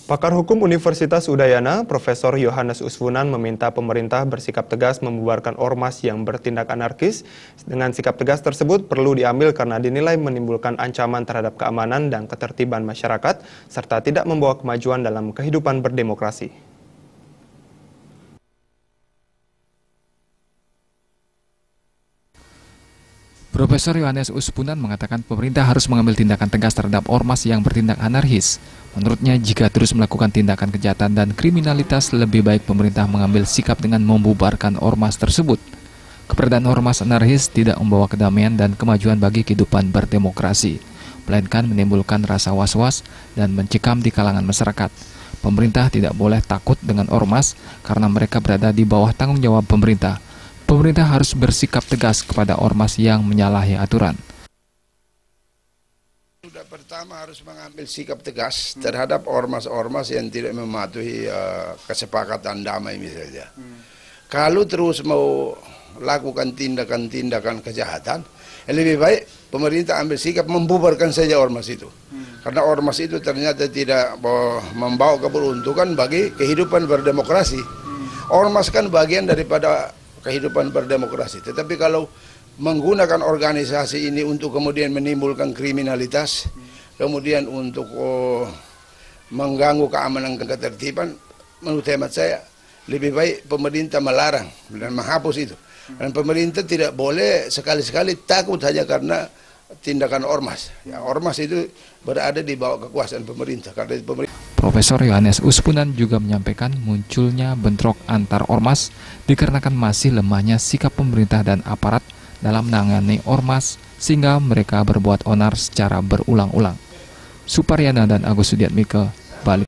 Pakar Hukum Universitas Udayana, Profesor Yohanes Usfunan meminta pemerintah bersikap tegas membubarkan ormas yang bertindak anarkis. Dengan sikap tegas tersebut perlu diambil karena dinilai menimbulkan ancaman terhadap keamanan dan ketertiban masyarakat, serta tidak membawa kemajuan dalam kehidupan berdemokrasi. Profesor Yohanes Usfunan mengatakan pemerintah harus mengambil tindakan tegas terhadap ormas yang bertindak anarkis. Menurutnya, jika terus melakukan tindakan kejahatan dan kriminalitas, lebih baik pemerintah mengambil sikap dengan membubarkan ormas tersebut. Keberadaan ormas anarkis tidak membawa kedamaian dan kemajuan bagi kehidupan berdemokrasi, melainkan menimbulkan rasa was-was dan mencekam di kalangan masyarakat. Pemerintah tidak boleh takut dengan ormas karena mereka berada di bawah tanggung jawab pemerintah. Pemerintah harus bersikap tegas kepada ormas yang menyalahi aturan. Sudah pertama harus mengambil sikap tegas terhadap ormas-ormas yang tidak mematuhi kesepakatan damai misalnya. Kalau terus mau lakukan tindakan-tindakan kejahatan, lebih baik pemerintah ambil sikap membubarkan saja ormas itu. Karena ormas itu ternyata tidak membawa keberuntungan bagi kehidupan berdemokrasi. Ormas kan bagian daripada kehidupan berdemokrasi. Tetapi kalau menggunakan organisasi ini untuk kemudian menimbulkan kriminalitas, kemudian untuk mengganggu keamanan dan ketertiban, menurut hemat saya lebih baik pemerintah melarang dan menghapus itu. Dan pemerintah tidak boleh sekali-sekali takut hanya karena tindakan ormas. Ya, ormas itu berada di bawah kekuasaan pemerintah. Profesor Yohanes Usfunan juga menyampaikan munculnya bentrok antar ormas dikarenakan masih lemahnya sikap pemerintah dan aparat dalam menangani ormas sehingga mereka berbuat onar secara berulang-ulang. Suparyana dan Agus Sudiatmike, Bali.